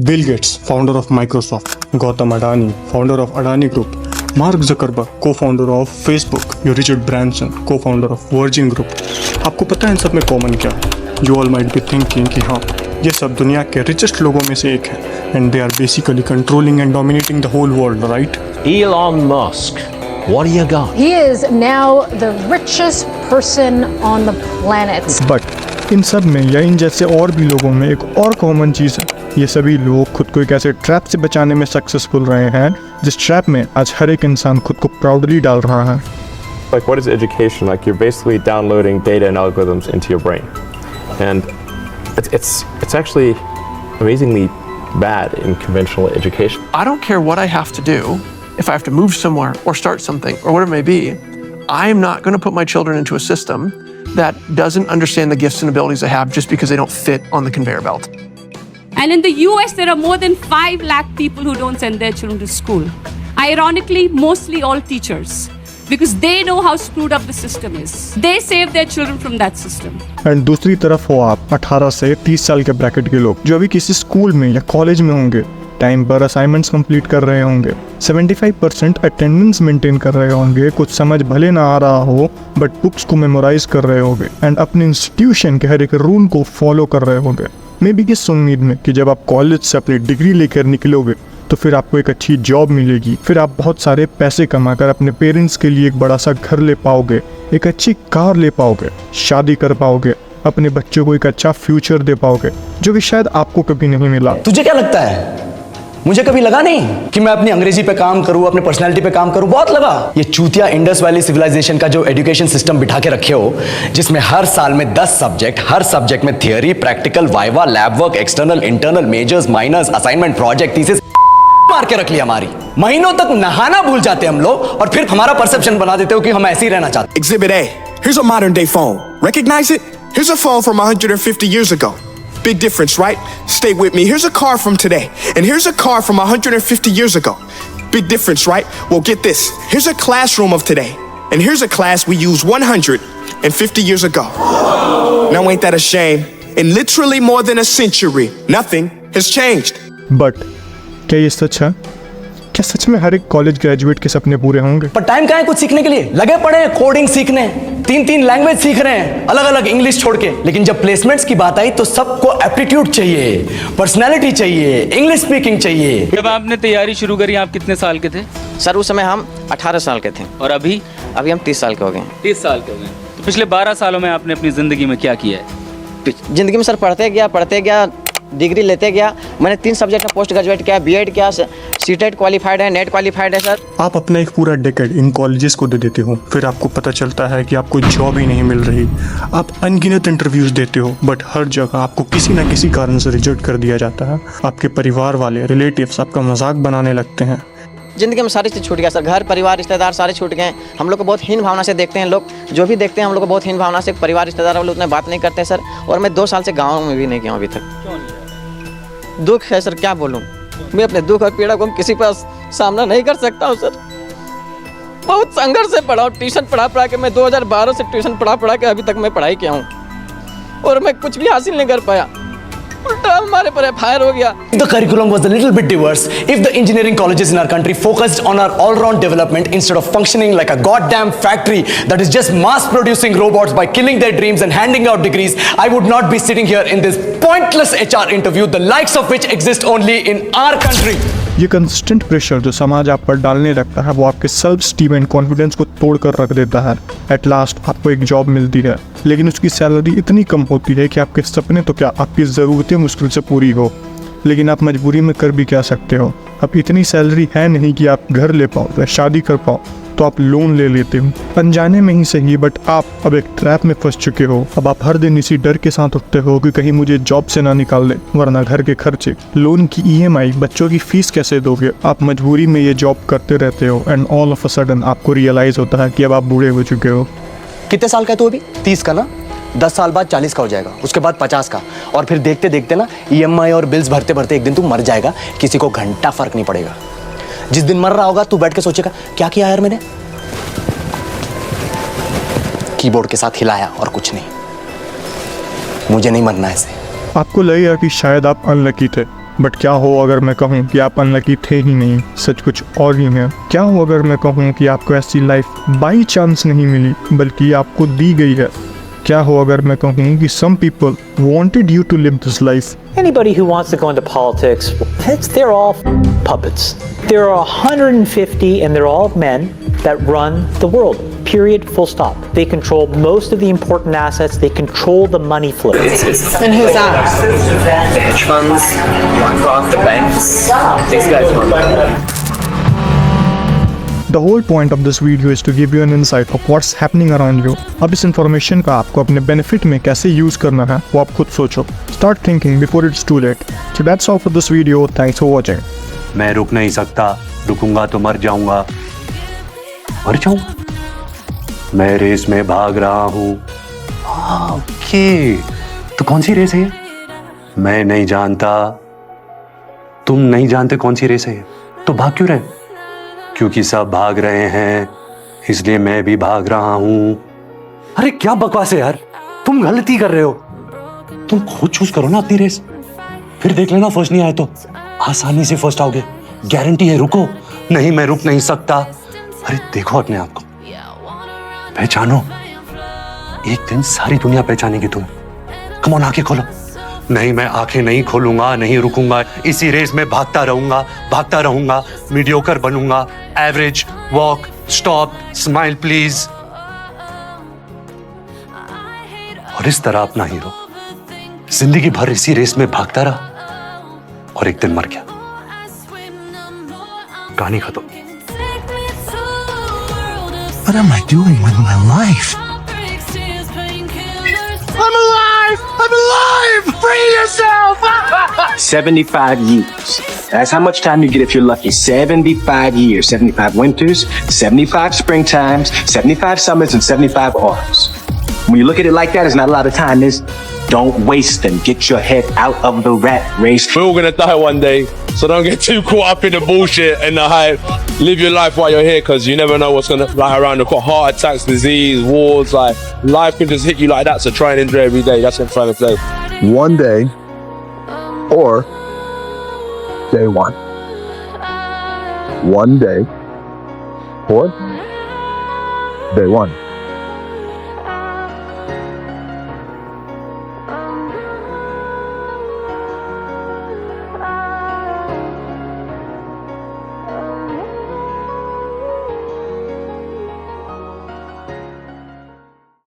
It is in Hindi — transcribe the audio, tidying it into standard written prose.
Bill Gates, founder of Microsoft, Gautam Adani, founder of Adani Group, Mark Zuckerberg, co-founder of Facebook, Richard Branson, co-founder of Virgin Group. आपको पता है इन सब में कॉमन क्या है? You all might be thinking कि हाँ, ये सब दुनिया के richest लोगों में से एक है, and they are basically controlling and dominating the whole world, right? Elon Musk, what do you got? He is now the richest person on the planet. But in सब में या इन जैसे और भी लोगों में एक और कॉमन चीज़ है, ये सभी लोग खुद को एक ऐसे ट्रैप से बचाने में सक्सेसफुल रहे हैं जिस ट्रैप में आज हर एक इंसान खुद को प्राउडली डाल रहा है। Like, what is education? Like, you're basically downloading data and algorithms into your brain, and it's actually amazingly bad in conventional education. I don't care what I have to do, if I have to move somewhere or start something or whatever it may be, I'm not going to put my children into a system that doesn't understand the gifts and abilities they have just because they don't fit on the conveyor belt. And in the US, there are more than 5 lakh people who don't send their children to school. Ironically, mostly all teachers. Because they know how screwed up the system is. They save their children from that system. And दूसरी तरफ हो आप 18 से 30 साल के ब्रैकेट के लोग जो अभी किसी स्कूल में या कॉलेज में होंगे, टाइम पर असाइनमेंट्स कंप्लीट कर रहे होंगे, 75% अटेंडेंस मेंटेन कर रहे होंगे, कुछ समझ भले ना आ रहा हो बट बुक्स को मेमोराइज कर रहे होंगे एंड अपने इंस्टीट्यूशन के हर एक रूल को फॉलो कर रहे होंगे। मे बी किस उम्मीद में कि जब आप कॉलेज से अपनी डिग्री लेकर निकलोगे तो फिर आपको एक अच्छी जॉब मिलेगी, फिर आप बहुत सारे पैसे कमाकर अपने पेरेंट्स के लिए एक बड़ा सा घर ले पाओगे, एक अच्छी कार ले पाओगे, शादी कर पाओगे, अपने बच्चों को एक अच्छा फ्यूचर दे पाओगे, जो कि शायद आपको कभी नहीं मिला। तुझे क्या लगता है? मुझे कभी लगा नहीं कि मैं अपनी अंग्रेजी पे काम करूं, अपने पर्सनालिटी पे काम करूं। बहुत लगा। ये चूतिया इंडस वैली सिविलाइजेशन का जो एजुकेशन सिस्टम बिठा के रखे हो, जिसमें हर साल में 10 सब्जेक्ट, हर सब्जेक्ट में theory, practical, viva, lab work, external, internal, majors, minors, assignment, project, thesis मार के रख लिया हमारी। महीनों तक नहाना भूल जाते हम लोग और फिर हमारा परसेप्शन बना देते हो कि हम ऐसे ही रहना चाहते। Exhibit A. Here's a modern day phone. Recognize it? Here's a phone from 150 years ago. Big difference, right? Stay with me. Here's a car from today. And here's a car from 150 years ago. Big difference, right? Well, get this. Here's a classroom of today. And here's a class we used 150 years ago. Now ain't that a shame? In literally more than a century, nothing has changed. But क्या ये सच है? क्या सच में हर एक कॉलेज ग्रेजुएट के सपने पूरे होंगे? पर टाइम कहाँ है कुछ सीखने के लिए? लगे पड़े हैं कोडिंग सीखने, 3 लैंग्वेज सीख रहे हैं, अलग अलग इंग्लिश छोड़ के। लेकिन जब प्लेसमेंट्स की बात आई तो सबको एप्टीट्यूड चाहिए, पर्सनालिटी चाहिए, इंग्लिश स्पीकिंग चाहिए। जब आपने तैयारी शुरू करी आप कितने साल के थे? सर उस समय हम 18 साल के थे। और अभी हम 30 साल के हो गए। 30 साल के हो गए। तो पिछले 12 सालों में आपने अपनी जिंदगी में क्या किया है? जिंदगी में सर पढ़ते गया, डिग्री लेते गया। मैंने 3 सब्जेक्ट में पोस्ट ग्रेजुएट किया, बीएड किया, सीटेट क्वालिफाइड है, नेट क्वालिफाइड है सर। आप अपना एक पूरा डेकेड इन कॉलेजेस को दे देते हो, फिर आपको पता चलता है कि आपको जॉब ही नहीं मिल रही। आप अनगिनत इंटरव्यूज देते हो बट हर जगह आपको किसी ना किसी कारण से रिजेक्ट कर दिया जाता है। आपके परिवार वाले, रिलेटिव्स आपका मजाक बनाने लगते हैं। जिंदगी में सारी चीज़ छूट गया सर, घर परिवार रिश्तेदार सारे छूट गए। हम लोग को बहुत हीन भावना से देखते हैं लोग, जो भी देखते हैं हम लोग को बहुत हीन भावना से। परिवार रिश्तेदार वाले उतने बात नहीं करते सर। और मैं 2 साल से गाँव में भी नहीं गया अभी तक। दुख है सर, क्या बोलूं। मैं अपने दुख और पीड़ा को किसी पास सामना नहीं कर सकता हूं सर। बहुत संघर्ष से पढ़ा हूं, ट्यूशन पढ़ा के मैं 2012 से ट्यूशन पढ़ा के अभी तक मैं पढ़ाई किया हूं और मैं कुछ भी हासिल नहीं कर पाया। उल्टा हमारे पर एफआईआर हो गया। The curriculum was a little bit diverse. If the engineering colleges in our country focused on our all-round development instead of functioning like a goddamn factory that is just mass-producing robots by killing their dreams and handing out degrees, I would not be sitting here in this pointless HR interview, the likes of which exist only in our country. ये कंसिस्टेंट प्रेशर जो समाज आप पर डालने लगता है वो आपके सेल्फ स्टीम एंड कॉन्फिडेंस को तोड़ कर रख देता है। एट लास्ट आपको एक जॉब मिलती है लेकिन उसकी सैलरी इतनी कम होती है कि आपके सपने तो क्या, आपकी ज़रूरतें मुश्किल से पूरी हो। लेकिन आप मजबूरी में कर भी क्या सकते हो? अब इतनी सैलरी है नहीं कि आप घर ले पाओ या शादी कर पाओ, तो आप लोन ले लेते हो। अनजाने में ही सही बट आप अब एक ट्रैप में फंस चुके हो। अब आप हर दिन इसी डर के साथ उठते हो कि कहीं मुझे जॉब से ना निकाल दे, वरना घर के खर्चे, लोन की ईएमआई, बच्चों की फीस कैसे दोगे। आप मजबूरी में ये जॉब करते रहते हो and all of a sudden आपको रियलाइज होता है कि अब आप बूढ़े हो चुके हो। कितने साल का है तू अभी? 30 का ना? 10 साल बाद 40 का हो जाएगा, उसके बाद 50 का, और फिर देखते देखते ना ईएमआई और बिल्स भरते भरते एक दिन तू मर जाएगा। किसी को घंटा फर्क नहीं पड़ेगा। जिस दिन मर रहा होगा तू बैठ के सोचेगा क्या किया यार मैंने, कीबोर्ड के साथ हिलाया और कुछ नहीं। मुझे नहीं मरना ऐसे। आपको लगेगा कि शायद आप अनलकी थे बट क्या हो अगर मैं कहूँ कि आप अनलकी थे ही नहीं, सच कुछ और ही है? क्या हो अगर मैं कहूँ कि आपको ऐसी लाइफ बाई चांस नहीं मिली बल्कि आपको दी गई है? क्या हो अगर मैं कहूँ कि some people wanted you to live this life? Anybody who wants to go into politics, they're all puppets. There are 150 and they're all men that run the world. Period, full stop. They control most of the important assets. They control the money flow. And who's that? The hedge funds, BlackRock, the banks. These guys run. The whole point of this video is to give you an insight of what's happening around you. अब इस information का आपको अपने benefit में कैसे use करना है वो आप खुद सोचो. Start thinking before it's too late. So that's all for this video. Thanks for watching. मैं रुक नहीं सकता, रुकूंगा तो मर जाऊंगा. मर जाऊंगा? मैं रेस में भाग रहा हूँ. ओके, तो कौन सी रेस है? मैं नहीं जानता. तुम नहीं जानते कौन सी रेस है? तो भाग क्यों रहे? क्योंकि सब भाग रहे हैं, इसलिए मैं भी भाग रहा हूं. अरे क्या बकवास है यार, तुम गलती कर रहे हो. तुम खुद चूज करो ना अपनी रेस, फिर देख लेना फर्स्ट नहीं आए तो आसानी से फर्स्ट आओगे. गारंटी है. रुको. नहीं, मैं रुक नहीं सकता. अरे देखो अपने आप को, पहचानो. एक दिन सारी दुनिया पहचानेगी तुम्हें. कम ऑन, आंखें खोलो. नहीं, मैं आंखें नहीं खोलूंगा, नहीं रुकूंगा. इसी रेस में भागता रहूंगा. मीडियोकर बनूंगा. Average, walk, stop, smile please. और इस तरह अपना हीरो जिंदगी भर इसी रेस में भागता रहा और एक दिन मर गया. कहानी खत्म. What am I doing with my life? I'm alive! I'm alive! Free yourself! 75 years. That's how much time you get if you're lucky. 75 years. 75 winters, 75 springtimes, 75 summers, and 75 autumns. When you look at it like that, it's not a lot of time. Don't waste them. Get your head out of the rat race. We're all gonna die one day, so don't get too caught up in the bullshit and the hype. Live your life while you're here, because you never know what's gonna lie around the corner. Heart attacks, disease, wars, like life can just hit you like that. So try and enjoy every day. That's what I'm trying to say. One day, or day one. One day, or day one.